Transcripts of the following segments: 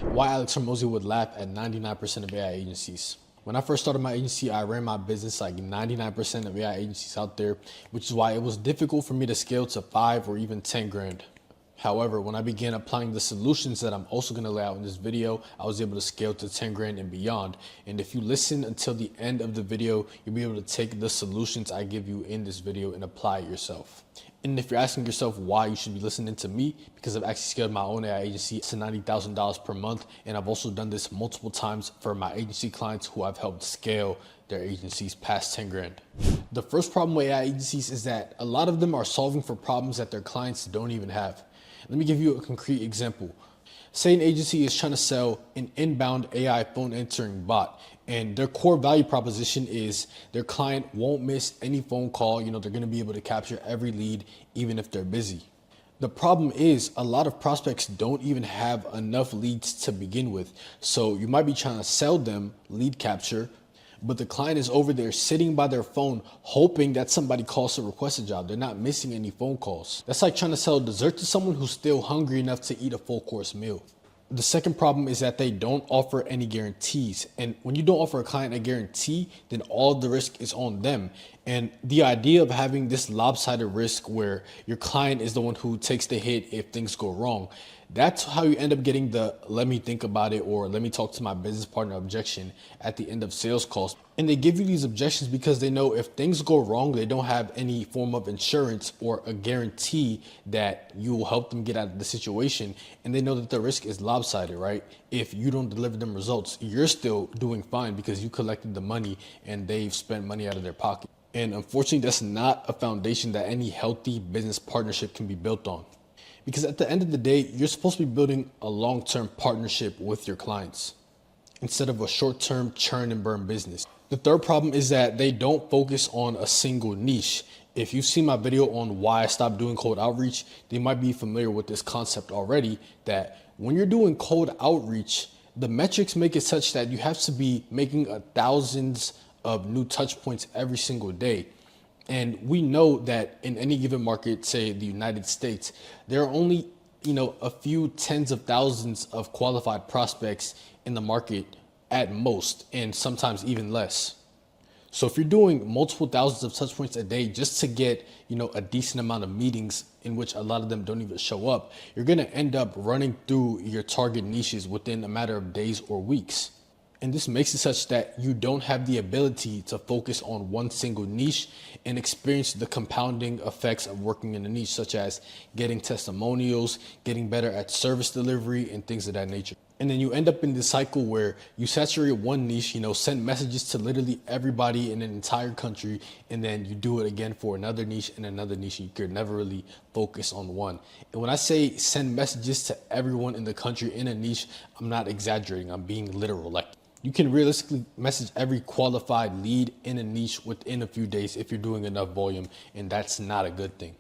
Why Alex Hormozi would laugh at 99% of AI agencies. When I first started my agency, I ran my business like 99% of AI agencies out there, which is why it was difficult for me to scale to 5 or even 10 grand. However, when I began applying the solutions that I'm also going to lay out in this video, I was able to scale to 10 grand and beyond. And if you listen until the end of the video, you'll be able to take the solutions I give you in this video and apply it yourself. And if you're asking yourself why you should be listening to me, because I've actually scaled my own AI agency to $90,000 per month. And I've also done this multiple times for my agency clients who I've helped scale their agencies past 10 grand. The first problem with AI agencies is that a lot of them are solving for problems that their clients don't even have. Let me give you a concrete example. Say an agency is trying to sell an inbound AI phone answering bot, and their core value proposition is their client won't miss any phone call. They're going to be able to capture every lead, even if they're busy. The problem is a lot of prospects don't even have enough leads to begin with. So you might be trying to sell them lead capture, but the client is over there sitting by their phone hoping that somebody calls to request a job. They're not missing any phone calls. That's like trying to sell dessert to someone who's still hungry enough to eat a full course meal. The second problem is that they don't offer any guarantees. And when you don't offer a client a guarantee, then all the risk is on them. And the idea of having this lopsided risk where your client is the one who takes the hit if things go wrong, that's how you end up getting the let me think about it or let me talk to my business partner objection at the end of sales calls. And they give you these objections because they know if things go wrong, they don't have any form of insurance or a guarantee that you will help them get out of the situation. And they know that the risk is lopsided, right? If you don't deliver them results, you're still doing fine because you collected the money and they've spent money out of their pocket. And unfortunately, that's not a foundation that any healthy business partnership can be built on. Because at the end of the day, you're supposed to be building a long-term partnership with your clients instead of a short-term churn and burn business. The third problem is that they don't focus on a single niche. If you've seen my video on why I stopped doing cold outreach, they might be familiar with this concept already, that when you're doing cold outreach, the metrics make it such that you have to be making thousands of new touch points every single day. And we know that in any given market, say the United States, there are only, a few tens of thousands of qualified prospects in the market at most, and sometimes even less. So if you're doing multiple thousands of touch points a day just to get, a decent amount of meetings in which a lot of them don't even show up, you're going to end up running through your target niches within a matter of days or weeks. And this makes it such that you don't have the ability to focus on one single niche and experience the compounding effects of working in a niche, such as getting testimonials, getting better at service delivery, and things of that nature. And then you end up in this cycle where you saturate one niche, send messages to literally everybody in an entire country, and then you do it again for another niche and another niche. You could never really focus on one. And when I say send messages to everyone in the country in a niche, I'm not exaggerating. I'm being literal. Like, you can realistically message every qualified lead in a niche within a few days if you're doing enough volume, and that's not a good thing.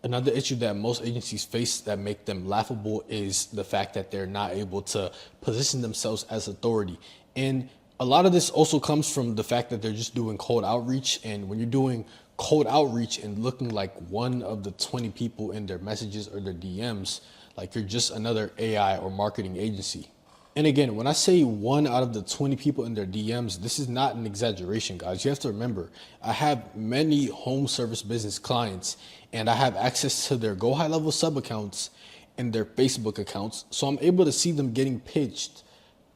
Another issue that most agencies face that make them laughable is the fact that they're not able to position themselves as authority. And a lot of this also comes from the fact that they're just doing cold outreach. And when you're doing cold outreach and looking like one of the 20 people in their messages or their DMs, like you're just another AI or marketing agency. And again, when I say 1 out of the 20 people in their DMs, this is not an exaggeration, guys. You have to remember, I have many home service business clients, and I have access to their Go High Level sub accounts and their Facebook accounts. So I'm able to see them getting pitched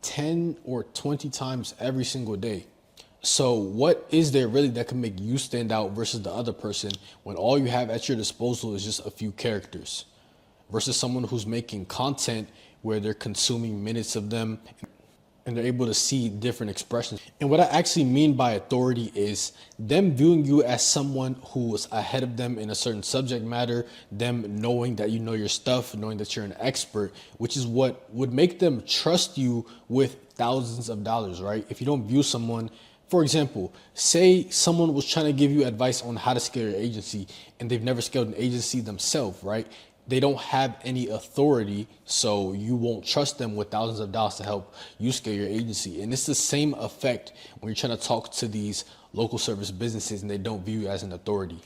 10 or 20 times every single day. So what is there really that can make you stand out versus the other person when all you have at your disposal is just a few characters versus someone who's making content where they're consuming minutes of them and they're able to see different expressions. And what I actually mean by authority is them viewing you as someone who is ahead of them in a certain subject matter, them knowing that you know your stuff, knowing that you're an expert, which is what would make them trust you with thousands of dollars, right? If you don't view someone, for example, say someone was trying to give you advice on how to scale your agency and they've never scaled an agency themselves, right? They don't have any authority, so you won't trust them with thousands of dollars to help you scale your agency. And it's the same effect when you're trying to talk to these local service businesses and they don't view you as an authority.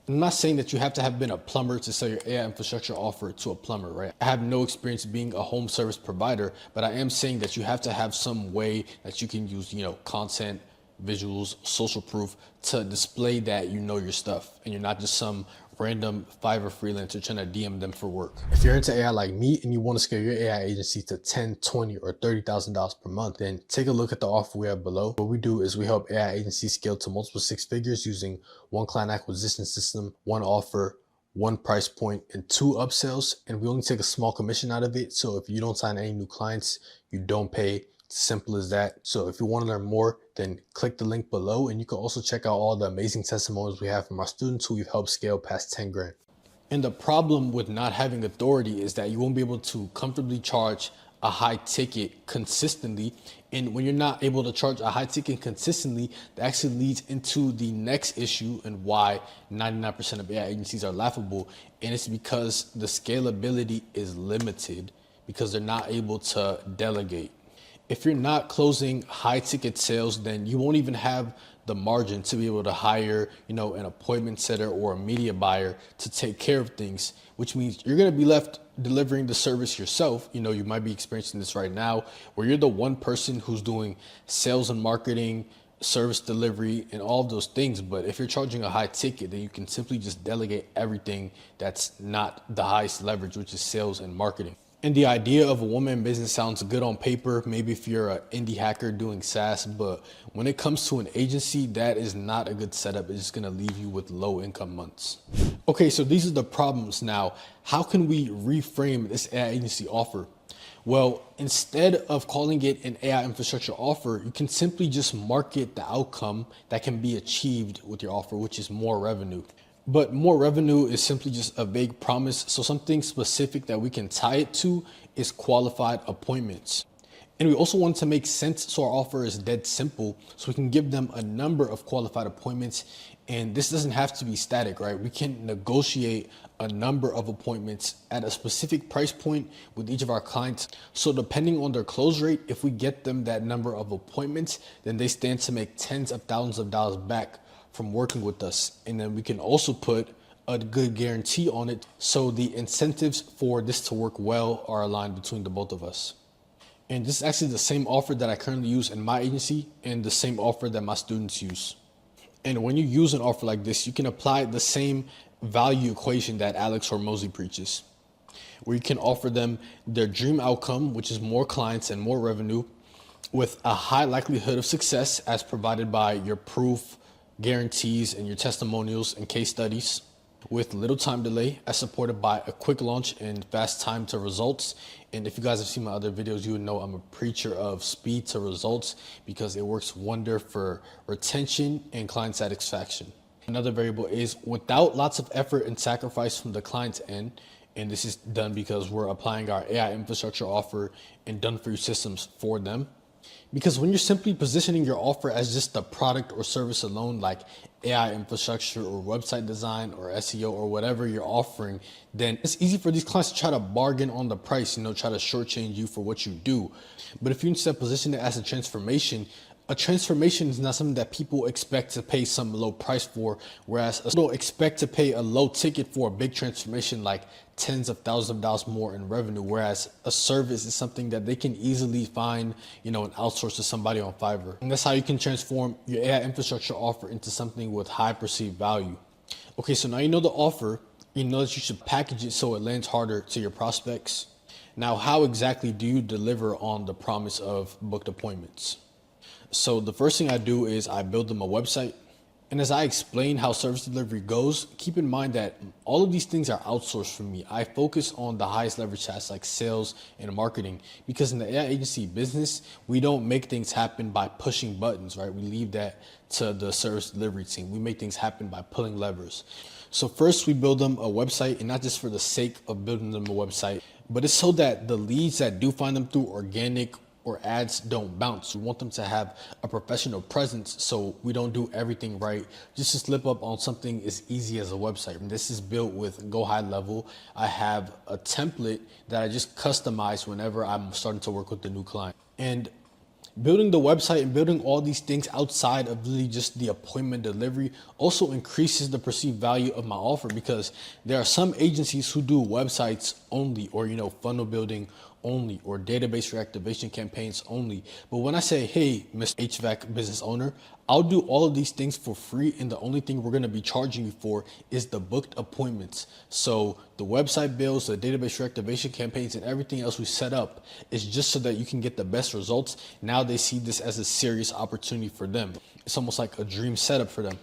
I'm not saying that you have to have been a plumber to sell your AI infrastructure offer to a plumber, right? I have no experience being a home service provider, but I am saying that you have to have some way that you can use, content, visuals, social proof to display that you know your stuff and you're not just some random Fiverr freelancer trying to DM them for work. If you're into AI like me and you want to scale your AI agency to $10, $20, or $30,000 per month, then take a look at the offer we have below. What we do is we help AI agencies scale to multiple six figures using one client acquisition system, one offer, one price point, and two upsells. And we only take a small commission out of it. So if you don't sign any new clients, you don't pay. It's simple as that. So if you want to learn more, then click the link below, and you can also check out all the amazing testimonials we have from our students who we've helped scale past 10 grand. And the problem with not having authority is that you won't be able to comfortably charge a high ticket consistently. And when you're not able to charge a high ticket consistently, that actually leads into the next issue and why 99% of AI agencies are laughable. And it's because the scalability is limited because they're not able to delegate. If you're not closing high ticket sales, then you won't even have the margin to be able to hire, an appointment setter or a media buyer to take care of things, which means you're going to be left delivering the service yourself. You might be experiencing this right now where you're the one person who's doing sales and marketing, service delivery, and all of those things. But if you're charging a high ticket, then you can simply just delegate everything that's not the highest leverage, which is sales and marketing. And the idea of a woman business sounds good on paper, maybe if you're an indie hacker doing SaaS, but when it comes to an agency, that is not a good setup. It's just gonna leave you with low income months. Okay, so these are the problems now. How can we reframe this AI agency offer? Well, instead of calling it an AI infrastructure offer, you can simply just market the outcome that can be achieved with your offer, which is more revenue. But more revenue is simply just a vague promise. So something specific that we can tie it to is qualified appointments. And we also want to make sense. So our offer is dead simple. So we can give them a number of qualified appointments. And this doesn't have to be static, right? We can negotiate a number of appointments at a specific price point with each of our clients. So depending on their close rate, if we get them that number of appointments, then they stand to make tens of thousands of dollars back from working with us. And then we can also put a good guarantee on it. So the incentives for this to work well are aligned between the both of us. And this is actually the same offer that I currently use in my agency and the same offer that my students use. And when you use an offer like this, you can apply the same value equation that Alex Hormozi preaches, where you can offer them their dream outcome, which is more clients and more revenue with a high likelihood of success as provided by your proof, guarantees, and your testimonials and case studies, with little time delay as supported by a quick launch and fast time to results. And if you guys have seen my other videos, you would know I'm a preacher of speed to results because it works wonder for retention and client satisfaction. Another variable is without lots of effort and sacrifice from the client's end. And this is done because we're applying our AI infrastructure offer and done for you systems for them. Because when you're simply positioning your offer as just a product or service alone, like AI infrastructure or website design or SEO or whatever you're offering, then it's easy for these clients to try to bargain on the price, try to shortchange you for what you do. But if you instead position it as a transformation is not something that people expect to pay some low price for, whereas people expect to pay a low ticket for a big transformation like tens of thousands of dollars more in revenue, whereas a service is something that they can easily find, and outsource to somebody on Fiverr. And that's how you can transform your AI infrastructure offer into something with high perceived value. Okay, so now you know the offer, you know that you should package it so it lands harder to your prospects. Now, how exactly do you deliver on the promise of booked appointments? So the first thing I do is I build them a website. And as I explain how service delivery goes, keep in mind that all of these things are outsourced from me. I focus on the highest leverage tasks like sales and marketing, because in the AI agency business, we don't make things happen by pushing buttons, right? We leave that to the service delivery team. We make things happen by pulling levers. So first we build them a website, and not just for the sake of building them a website, but it's so that the leads that do find them through organic or ads don't bounce. We want them to have a professional presence, so we don't do everything right just to slip up on something as easy as a website. And this is built with Go High Level. I have a template that I just customize whenever I'm starting to work with the new client. And Building the website and building all these things outside of really just the appointment delivery also increases the perceived value of my offer, because there are some agencies who do websites only, or funnel building only, or database reactivation campaigns only. But when I say, hey, Mr. HVAC business owner, I'll do all of these things for free, and the only thing we're going to be charging you for is the booked appointments. So the website builds, the database reactivation campaigns, and everything else we set up is just so that you can get the best results. Now they see this as a serious opportunity for them. It's almost like a dream setup for them.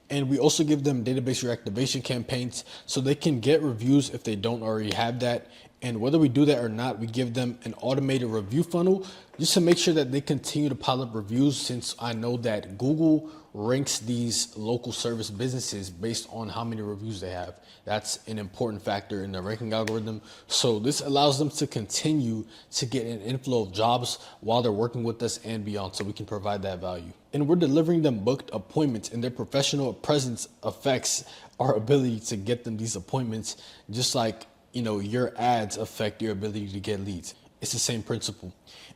And we also give them database reactivation campaigns so they can get reviews if they don't already have that. And whether we do that or not, we give them an automated review funnel just to make sure that they continue to pile up reviews, since I know that Google ranks these local service businesses based on how many reviews they have. That's an important factor in the ranking algorithm. So this allows them to continue to get an inflow of jobs while they're working with us and beyond, so we can provide that value. And we're delivering them booked appointments, and their professional presence affects our ability to get them these appointments, just like your ads affect your ability to get leads. It's the same principle.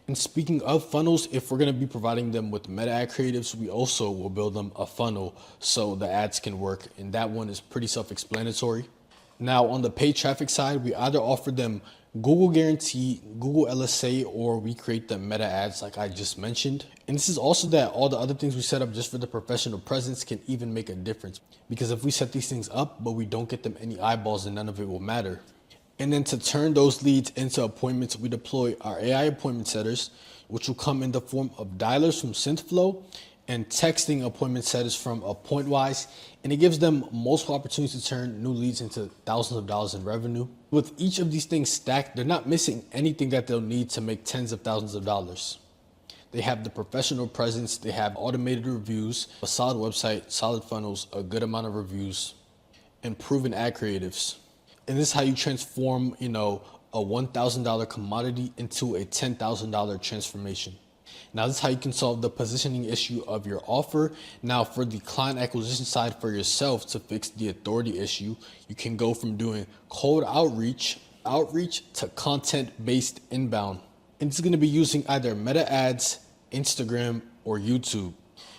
And speaking of funnels, if we're going to be providing them with meta ad creatives, we also will build them a funnel so the ads can work. And that one is pretty self-explanatory. Now on the paid traffic side, we either offer them Google Guarantee, Google LSA, or we create the meta ads like I just mentioned. And this is also that all the other things we set up just for the professional presence can even make a difference. Because if we set these things up, but we don't get them any eyeballs, then none of it will matter. And then to turn those leads into appointments, we deploy our AI appointment setters, which will come in the form of dialers from SynthFlow and texting appointment setters from AppointWise. And it gives them multiple opportunities to turn new leads into thousands of dollars in revenue. With each of these things stacked, they're not missing anything that they'll need to make tens of thousands of dollars. They have the professional presence, they have automated reviews, a solid website, solid funnels, a good amount of reviews, and proven ad creatives. And this is how you transform, a $1,000 commodity into a $10,000 transformation. Now, this is how you can solve the positioning issue of your offer. Now, for the client acquisition side for yourself, to fix the authority issue, you can go from doing cold outreach to content-based inbound. And it's going to be using either meta ads, Instagram, or YouTube.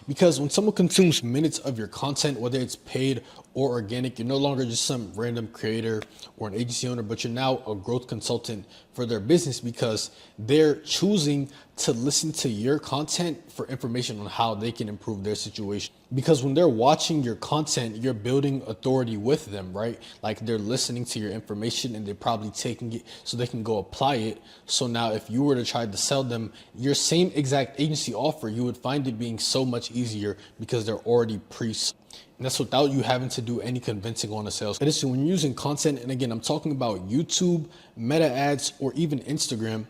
Because when someone consumes minutes of your content, whether it's paid or organic, you're no longer just some random creator or an agency owner, but you're now a growth consultant for their business, because they're choosing to listen to your content for information on how they can improve their situation. Because when they're watching your content, you're building authority with them, right? Like they're listening to your information and they're probably taking it so they can go apply it. So now if you were to try to sell them your same exact agency offer, you would find it being so much easier because they're already and that's without you having to do any convincing on the sales. Listen, when you're using content, and again, I'm talking about YouTube, meta ads, or even Instagram,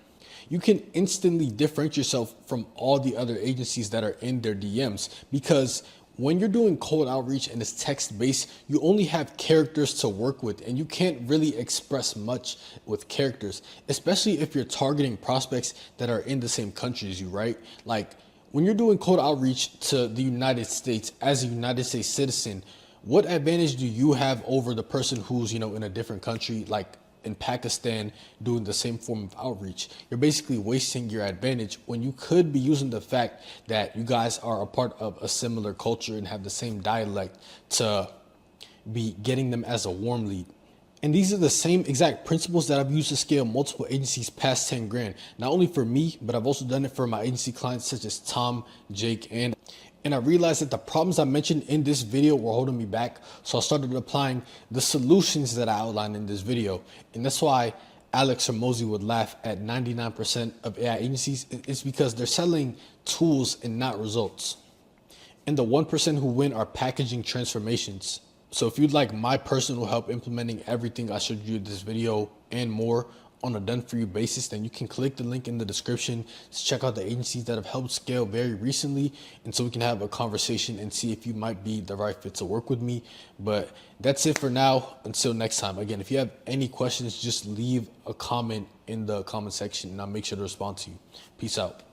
you can instantly differentiate yourself from all the other agencies that are in their DMs. Because when you're doing cold outreach and it's text-based, you only have characters to work with, and you can't really express much with characters, especially if you're targeting prospects that are in the same country as you, right? Like, when you're doing cold outreach to the United States as a United States citizen, what advantage do you have over the person who's, in a different country, like in Pakistan, doing the same form of outreach? You're basically wasting your advantage when you could be using the fact that you guys are a part of a similar culture and have the same dialect to be getting them as a warm lead. And these are the same exact principles that I've used to scale multiple agencies past 10 grand. Not only for me, but I've also done it for my agency clients such as Tom, Jake, and I realized that the problems I mentioned in this video were holding me back. So I started applying the solutions that I outlined in this video. And that's why Alex Hormozi would laugh at 99% of AI agencies. It's because they're selling tools and not results. And the 1% who win are packaging transformations. So if you'd like my personal help implementing everything I showed you in this video and more on a done-for-you basis, then you can click the link in the description to check out the agencies that have helped scale very recently, and so we can have a conversation and see if you might be the right fit to work with me. But that's it for now. Until next time. Again, if you have any questions, just leave a comment in the comment section and I'll make sure to respond to you. Peace out.